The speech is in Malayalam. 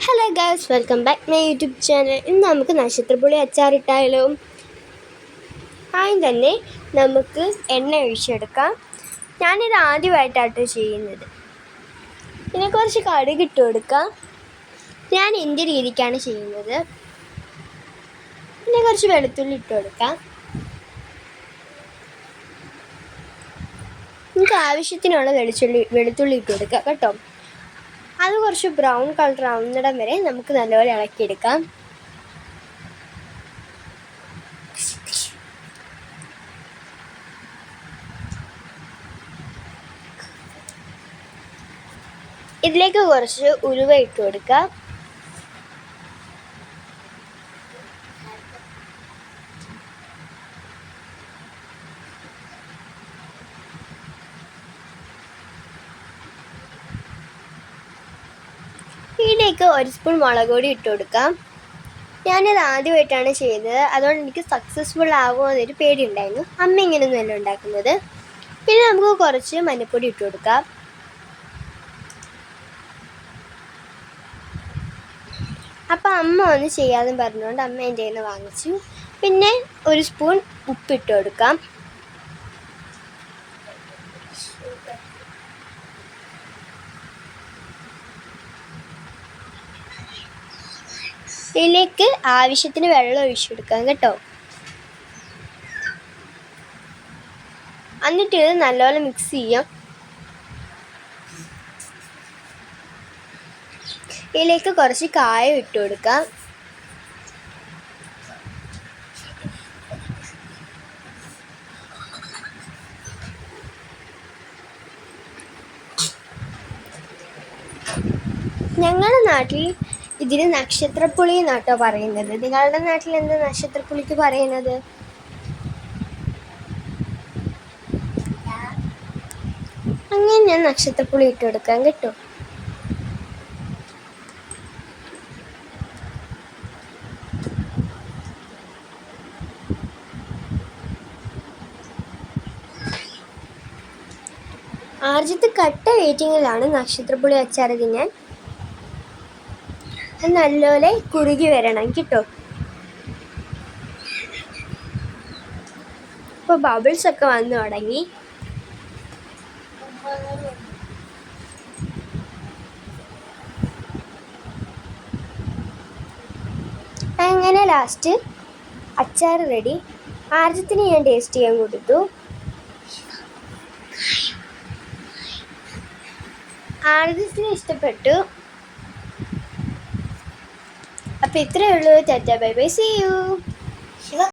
Hello guys, welcome back my YouTube channel. ഇന്ന് നമുക്ക് നക്ഷത്രപ്പുളി അച്ചാറിട്ടായാലോ? ആദ്യം തന്നെ നമുക്ക് എണ്ണ ഒഴിച്ചെടുക്കാം. ഞാനിത് ആദ്യമായിട്ടാണ് ചെയ്യുന്നത്. പിന്നെ കുറച്ച് കടുക് ഇട്ട് കൊടുക്കാം. ഞാൻ എൻ്റെ രീതിക്കാണ് ചെയ്യുന്നത്. പിന്നെ കുറച്ച് വെളുത്തുള്ളി ഇട്ട് കൊടുക്കാം. നമുക്ക് ആവശ്യത്തിനുള്ള വെളുത്തുള്ളി ഇട്ട് കൊടുക്കാം കേട്ടോ. അത് കുറച്ച് ബ്രൗൺ കളർ ആവുന്നിടം വരെ നമുക്ക് നല്ലപോലെ ഇളക്കിയെടുക്കാം. ഇതിലേക്ക് കുറച്ച് ഉലുവ ഇട്ട് കൊടുക്കാം. ഇതിലേക്ക് ഒരു സ്പൂൺ മുളക് പൊടി ഇട്ട് കൊടുക്കാം. ഞാനിത് ആദ്യമായിട്ടാണ് ചെയ്യുന്നത്, അതുകൊണ്ട് എനിക്ക് സക്സസ്ഫുൾ ആകുമോ എന്നൊരു പേടിയുണ്ടായിരുന്നു. അമ്മ ഇങ്ങനെയൊന്നുമല്ല ഉണ്ടാക്കുന്നത്. പിന്നെ നമുക്ക് കുറച്ച് മഞ്ഞൾപ്പൊടി ഇട്ട് കൊടുക്കാം. അപ്പം അമ്മ ഒന്ന് ചെയ്യാമെന്ന് പറഞ്ഞുകൊണ്ട് അമ്മ എൻ്റെ കയ്യിൽ നിന്ന് വാങ്ങിച്ചു. പിന്നെ ഒരു സ്പൂൺ ഉപ്പിട്ട് കൊടുക്കാം. ഇതിലേക്ക് ആവശ്യത്തിന് വെള്ളം ഒഴിച്ചു കൊടുക്കാം കേട്ടോ. എന്നിട്ട് ഇത് നല്ലപോലെ മിക്സ് ചെയ്യാം. ഇതിലേക്ക് കുറച്ച് കായം ഇട്ട് കൊടുക്കാം. ഞങ്ങളുടെ നാട്ടിൽ ഇതിന് നക്ഷത്രപ്പുളി എന്നാട്ടോ പറയുന്നത്. നിങ്ങളുടെ നാട്ടിൽ എന്താ നക്ഷത്രപ്പുളിക്ക് പറയുന്നത്? അങ്ങനെ ഞാൻ നക്ഷത്രപ്പുളി ഇട്ട് കൊടുക്കാം കേട്ടോ. ആർജിത്ത് കട്ട വെയിറ്റിങ്ങിലാണ് നക്ഷത്രപ്പുളി അച്ചാർ തിന്നാൻ. നല്ലപോലെ കുറുകി വരണം കേട്ടോ. ഇപ്പോൾ ബബിൾസ് ഒക്കെ വന്നു തുടങ്ങി. അങ്ങനെ ലാസ്റ്റ് അച്ചാർ റെഡി. ആർജത്തിന് ഞാൻ ടേസ്റ്റ് ചെയ്യാൻ കൊടുത്തു. ആർജത്തിന് ഇഷ്ടപ്പെട്ടു. അപ്പോൾ ഇത്രയേ ഉള്ളൂ. Tata bye bye, see U.